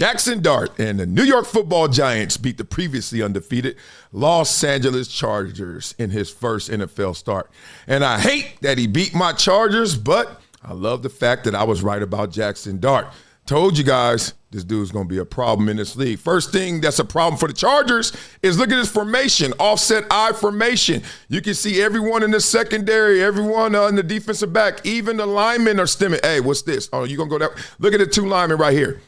Jaxson Dart and the New York Football Giants beat the previously undefeated Los Angeles Chargers in his first NFL start. And I hate that he beat my Chargers, but I love the fact that I was right about Jaxson Dart. Told you guys this dude's going to be a problem in this league. First thing that's a problem for the Chargers is look at his formation, offset I formation. You can see everyone in the secondary, everyone in the defensive back, even the linemen are stimming. Hey, what's this? Oh, you going to go that? Look at the two linemen right here.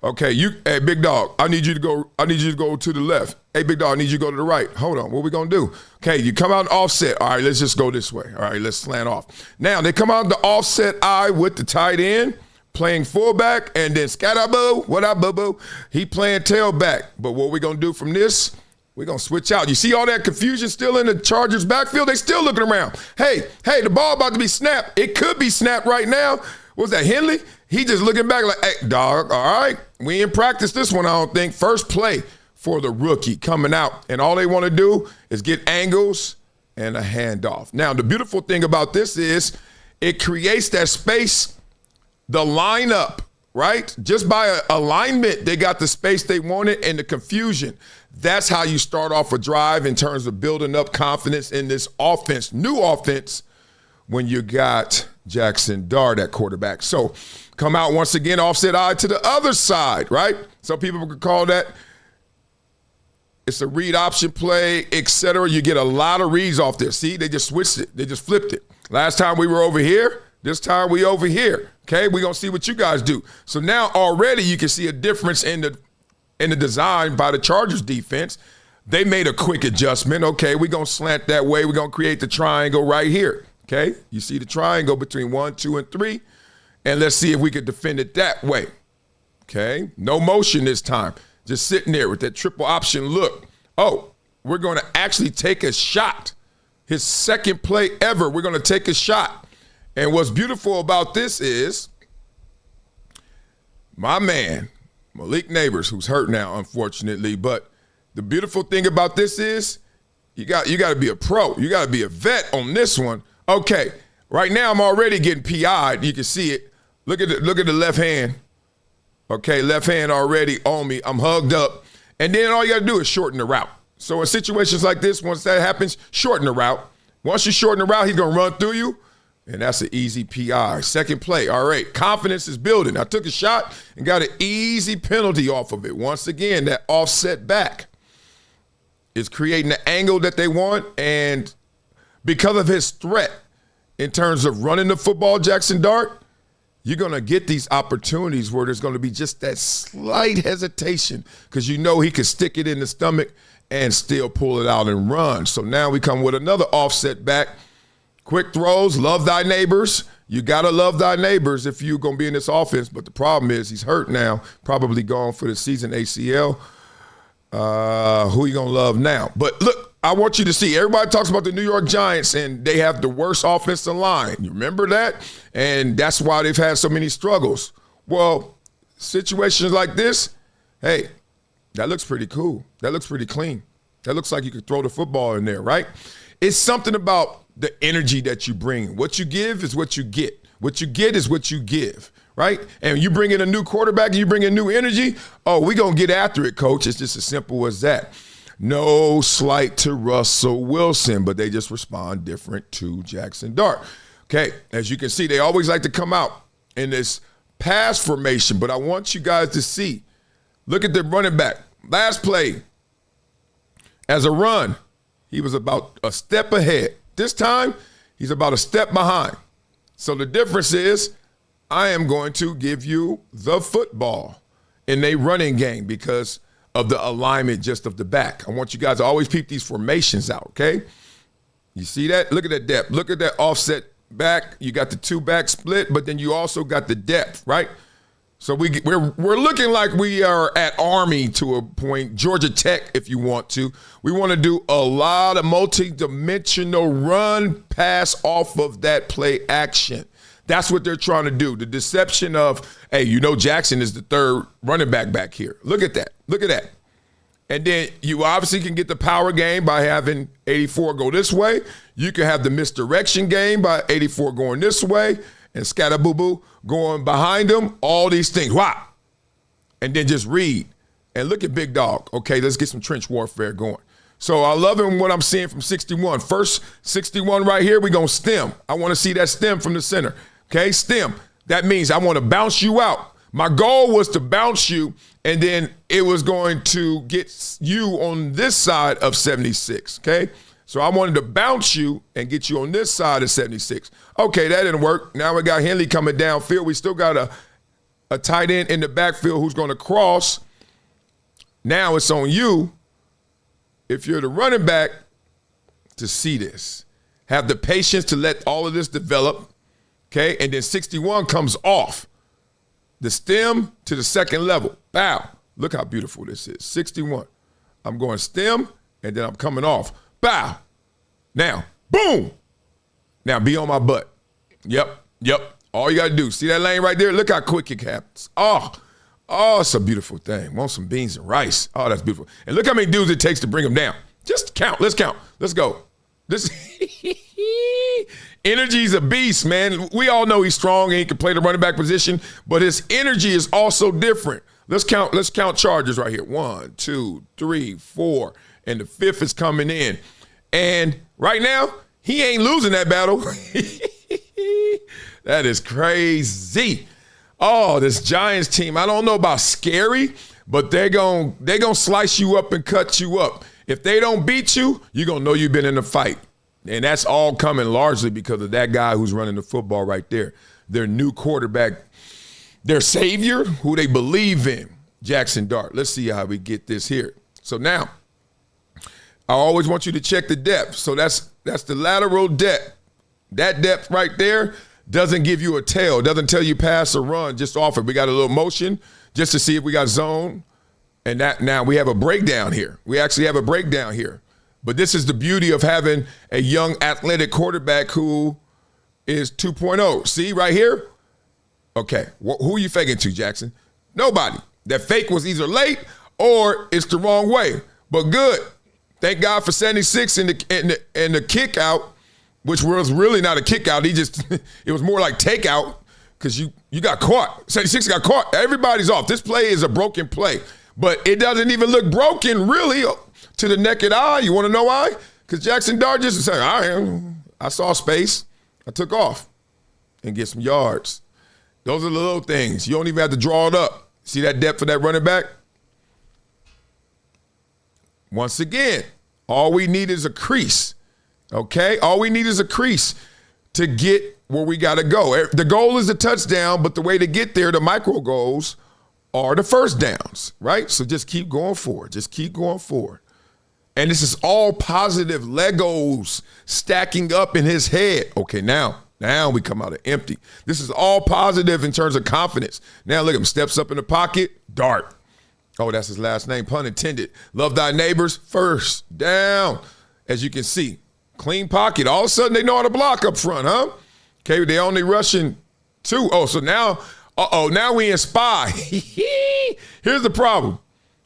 Okay, hey, big dog, I need you to go to the left. Hey, big dog, I need you to go to the right. Hold on, what we gonna do? Okay, you come out and offset. All right, let's just go this way. All right, let's slant off. Now, they come out the offset I with the tight end, playing fullback, and then scatterboo, what up, boo-boo? He playing tailback. But what we gonna do from this, we're gonna switch out. You see all that confusion still in the Chargers backfield? They still looking around. Hey, the ball about to be snapped. It could be snapped right now. What's that, Henley? He just looking back like, hey, dog, all right. We ain't practice this one, I don't think. First play for the rookie coming out. And all they want to do is get angles and a handoff. Now, the beautiful thing about this is it creates that space, the lineup, right? Just by alignment, they got the space they wanted and the confusion. That's how you start off a drive in terms of building up confidence in this offense, new offense, when you got Jaxson Dart at quarterback. So come out once again, offset I to the other side, right? Some people could call that it's a read option play, etc. You get a lot of reads off there. See, they just switched it. They just flipped it. Last time we were over here. This time we over here. Okay, we're going to see what you guys do. So now already you can see a difference in the design by the Chargers defense. They made a quick adjustment. Okay, we're going to slant that way. We're going to create the triangle right here. Okay, you see the triangle between 1, 2, and 3, and let's see if we could defend it that way. Okay, no motion this time. Just sitting there with that triple option look. Oh, we're going to actually take a shot. His second play ever, we're going to take a shot. And what's beautiful about this is my man, Malik Neighbors, who's hurt now, unfortunately, but the beautiful thing about this is you got to be a pro. You got to be a vet on this one. Okay, right now I'm already getting PI'd. You can see it. Look at the left hand. Okay, left hand already on me. I'm hugged up. And then all you got to do is shorten the route. So in situations like this, once that happens, shorten the route. Once you shorten the route, he's going to run through you, and that's an easy PI. Second play, all right, confidence is building. I took a shot and got an easy penalty off of it. Once again, that offset back is creating the angle that they want, and because of his threat in terms of running the football, Jaxson Dart, you're going to get these opportunities where there's going to be just that slight hesitation because you know he can stick it in the stomach and still pull it out and run. So now we come with another offset back. Quick throws, love thy neighbors. You got to love thy neighbors if you're going to be in this offense. But the problem is he's hurt now, probably gone for the season ACL. Who you going to love now? But look, I want you to see, everybody talks about the New York Giants and they have the worst offensive line. You remember that? And that's why they've had so many struggles. Well, situations like this, hey, that looks pretty cool. That looks pretty clean. That looks like you could throw the football in there, right? It's something about the energy that you bring. What you give is what you get. What you get is what you give, right? And you bring in a new quarterback and you bring in new energy, oh, we're going to get after it, coach. It's just as simple as that. No slight to Russell Wilson, but they just respond different to Jaxson Dart. Okay, as you can see, they always like to come out in this pass formation, but I want you guys to see. Look at the running back. Last play, as a run, he was about a step ahead. This time, he's about a step behind. So the difference is I am going to give you the football in a running game because of the alignment just of the back. I want you guys to always peep these formations out, okay? You see that? Look at that depth. Look at that offset back. You got the two back split, but then you also got the depth, right? So we're looking like we are at Army to a point, Georgia Tech if you want to. We want to do a lot of multi-dimensional run pass off of that play action. That's what they're trying to do. The deception of, hey, you know Jaxson is the third running back here. Look at that. Look at that. And then you obviously can get the power game by having 84 go this way. You can have the misdirection game by 84 going this way and Scatterboo-boo going behind them. All these things. Wow. and then just read. And look at Big Dog. Okay, let's get some trench warfare going. So I love what I'm seeing from 61. First 61 right here, we're going to stem. I want to see that stem from the center. Okay, stem. That means I want to bounce you out. My goal was to bounce you, and then it was going to get you on this side of 76, okay? So I wanted to bounce you and get you on this side of 76. Okay, that didn't work. Now we got Henley coming downfield. We still got a tight end in the backfield who's going to cross. Now it's on you, if you're the running back, to see this. Have the patience to let all of this develop, okay? And then 61 comes off. The stem to the second level. Bow. Look how beautiful this is. 61. I'm going stem, and then I'm coming off. Bow. Now, boom. Now be on my butt. Yep. All you got to do. See that lane right there? Look how quick it happens. Oh, it's a beautiful thing. Want some beans and rice. Oh, that's beautiful. And look how many dudes it takes to bring them down. Just count. Let's count. Let's go. This energy's a beast, man. We all know he's strong and he can play the running back position, but his energy is also different. Let's count charges right here. 1, 2, 3, 4, and the 5th is coming in. And right now, he ain't losing that battle. That is crazy. Oh, this Giants team, I don't know about scary, but they're gonna slice you up and cut you up. If they don't beat you, you're going to know you've been in a fight. And that's all coming largely because of that guy who's running the football right there. Their new quarterback, their savior, who they believe in, Jaxson Dart. Let's see how we get this here. So now, I always want you to check the depth. So that's the lateral depth. That depth right there doesn't give you a tail, doesn't tell you pass or run, just off it. We got a little motion just to see if we got zone. And that now we have a breakdown here. We actually have a breakdown here. But this is the beauty of having a young athletic quarterback who is 2.0. See right here? Okay, who are you faking to, Jaxson? Nobody. That fake was either late or it's the wrong way. But good. Thank God for 76 and the kick out, which was really not a kick out. It was more like takeout because you got caught. 76 got caught. Everybody's off. This play is a broken play. But it doesn't even look broken, really, to the naked eye. You want to know why? Because Jaxson Dart just said, I saw space. I took off and get some yards. Those are the little things. You don't even have to draw it up. See that depth of that running back? Once again, all we need is a crease, okay? All we need is a crease to get where we got to go. The goal is a touchdown, but the way to get there, the micro goals, are the first downs, right? So just keep going forward. Just keep going forward. And this is all positive Legos stacking up in his head. Okay, now we come out of empty. This is all positive in terms of confidence. Now look at him, steps up in the pocket, Dart. Oh, that's his last name, pun intended. Love thy neighbors, first down. As you can see, clean pocket. All of a sudden they know how to block up front, huh? Okay, they only rushing 2. Oh, so now we in spy. Here's the problem.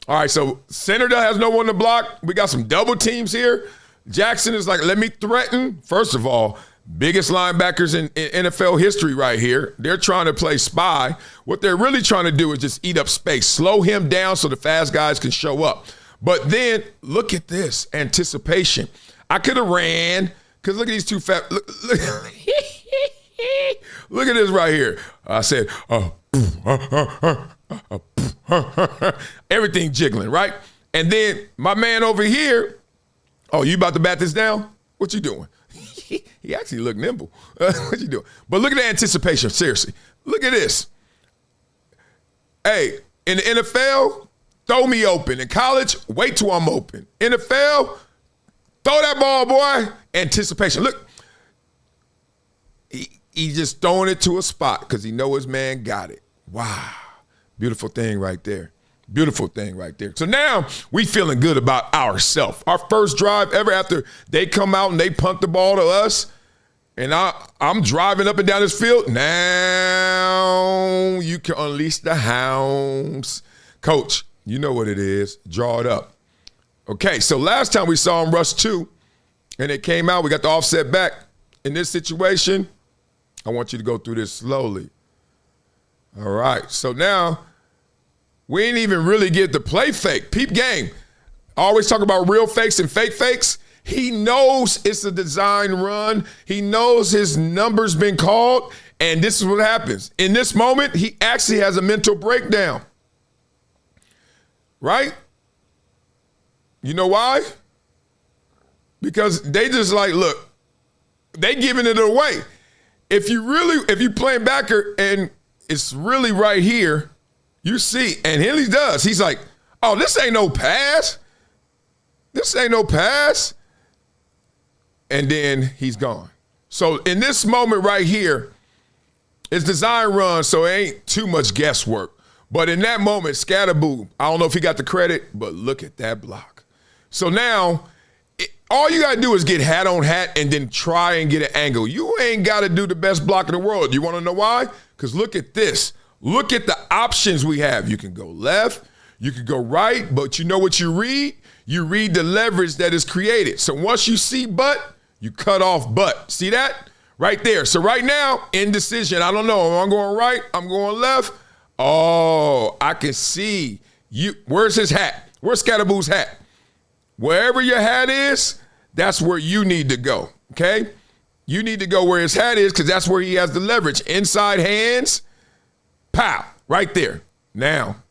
All right, so Senator has no one to block. We got some double teams here. Jaxson is like, let me threaten. First of all, biggest linebackers in NFL history right here. They're trying to play spy. What they're really trying to do is just eat up space, slow him down so the fast guys can show up. But then look at this anticipation. I could have ran because look at these two fat. Look at this right here. I said, everything jiggling, right? And then my man over here, oh, you about to bat this down? What you doing? He actually looked nimble. What you doing? But look at the anticipation, seriously. Look at this. Hey, in the NFL, throw me open. In college, wait till I'm open. NFL, throw that ball, boy. Anticipation. Look. He's just throwing it to a spot because he know his man got it. Wow. Beautiful thing right there. Beautiful thing right there. So now we feeling good about ourselves. Our first drive ever after they come out and they punt the ball to us, and I'm driving up and down this field. Now you can unleash the hounds. Coach, you know what it is. Draw it up. Okay, so last time we saw him rush 2, and it came out. We got the offset back. In this situation, I want you to go through this slowly. All right, so now We ain't even really get to play fake. Peep game. I always talk about real fakes and fake fakes. He knows it's a design run. He knows his number's been called, and this is what happens. In this moment, he actually has a mental breakdown. Right? You know why? Because they just like, look, they giving it away. If you playing backer and it's really right here, you see, and Henley does. He's like, oh, this ain't no pass. This ain't no pass. And then he's gone. So in this moment right here, it's design run, so it ain't too much guesswork. But in that moment, Scatterboo, I don't know if he got the credit, but look at that block. So now, all you got to do is get hat on hat and then try and get an angle. You ain't got to do the best block in the world. You want to know why? Because look at this. Look at the options we have. You can go left, you can go right, but you know what you read? You read the leverage that is created. So once you see butt, you cut off butt. See that? Right there. So right now, indecision. I don't know. Am I going right? I'm going left. Oh, I can see you. Where's his hat? Where's Scatterboo's hat? Wherever your hat is, that's where you need to go, okay? You need to go where his hat is because that's where he has the leverage. Inside hands, pow, right there. Now,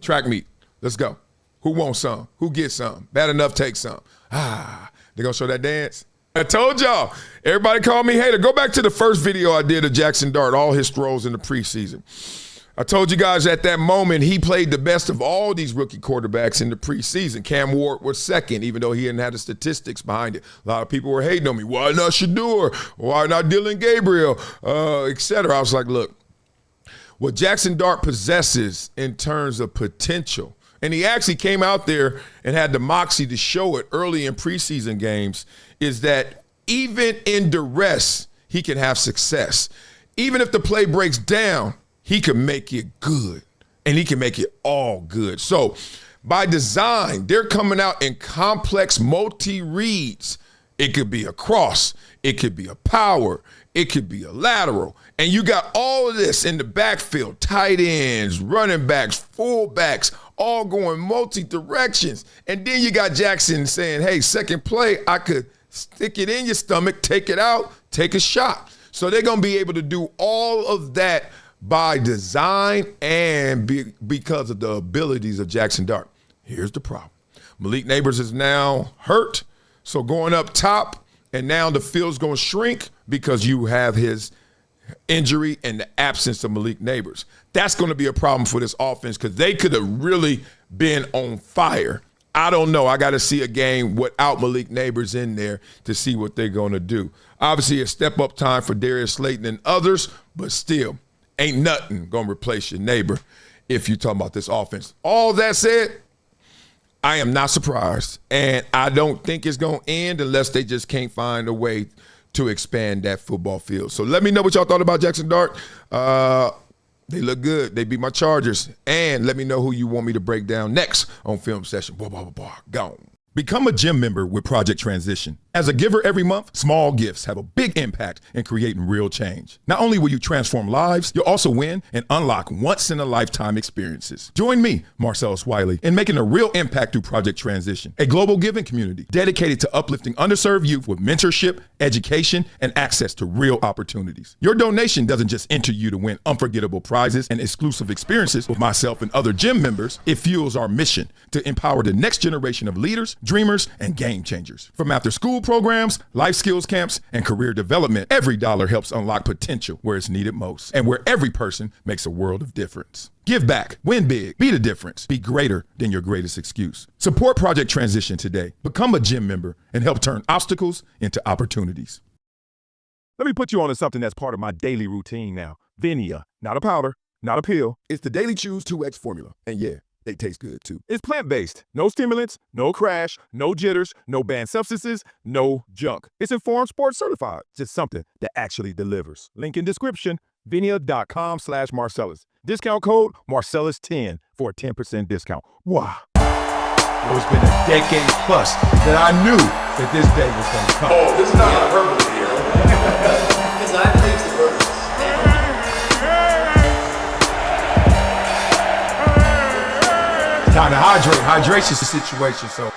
track meet. Let's go. Who wants some? Who gets some? Bad enough, take some. They gonna show that dance? I told y'all, everybody called me hater. Go back to the first video I did of Jaxson Dart, all his throws in the preseason. I told you guys at that moment he played the best of all these rookie quarterbacks in the preseason. Cam Ward was second, even though he didn't have the statistics behind it. A lot of people were hating on me. Why not Shador? Why not Dylan Gabriel? Etc. I was like, look, what Jaxson Dart possesses in terms of potential, and he actually came out there and had the moxie to show it early in preseason games, is that even in duress, he can have success. Even if the play breaks down, he can make it good, and he can make it all good. So by design, they're coming out in complex multi-reads. It could be a cross. It could be a power. It could be a lateral. And you got all of this in the backfield, tight ends, running backs, fullbacks, all going multi-directions. And then you got Jaxson saying, hey, second play, I could stick it in your stomach, take it out, take a shot. So they're going to be able to do all of that by design and because of the abilities of Jaxson Dart. Here's the problem. Malik Neighbors is now hurt, so going up top, and now the field's going to shrink because you have his injury and the absence of Malik Neighbors. That's going to be a problem for this offense because they could have really been on fire. I don't know. I got to see a game without Malik Neighbors in there to see what they're going to do. Obviously, a step-up time for Darius Slayton and others, but still, ain't nothing going to replace your neighbor if you're talking about this offense. All that said, I am not surprised, and I don't think it's going to end unless they just can't find a way to expand that football field. So let me know what y'all thought about Jaxson Dart. They look good. They beat my Chargers. And let me know who you want me to break down next on Film Session. Blah, blah, blah, blah. Gone. Become a gym member with Project Transition. As a giver every month, small gifts have a big impact in creating real change. Not only will you transform lives, you'll also win and unlock once-in-a-lifetime experiences. Join me, Marcellus Wiley, in making a real impact through Project Transition, a global giving community dedicated to uplifting underserved youth with mentorship, education, and access to real opportunities. Your donation doesn't just enter you to win unforgettable prizes and exclusive experiences with myself and other gym members. It fuels our mission to empower the next generation of leaders, dreamers, and game changers. From after-school programs, life skills camps, and career development, every dollar helps unlock potential where it's needed most and where every person makes a world of difference. Give back, win big, be the difference, be greater than your greatest excuse. Support Project Transition today. Become a gym member and help turn obstacles into opportunities. Let me put you on to something that's part of my daily routine now. Vinia, not a powder, not a pill. It's the Daily Chews 2X formula. And yeah, they taste good too. It's plant-based. No stimulants, no crash, no jitters, no banned substances, no junk. It's Informed Sports certified. Just something that actually delivers. Link in description, vinia.com/Marcellus. Discount code Marcellus10 for a 10% discount. Wow. It's been a decade plus that I knew that this day was going to come. Oh, this is not hyperbole here. Because I think the purpose. Time to hydrate. Hydration's the situation, so.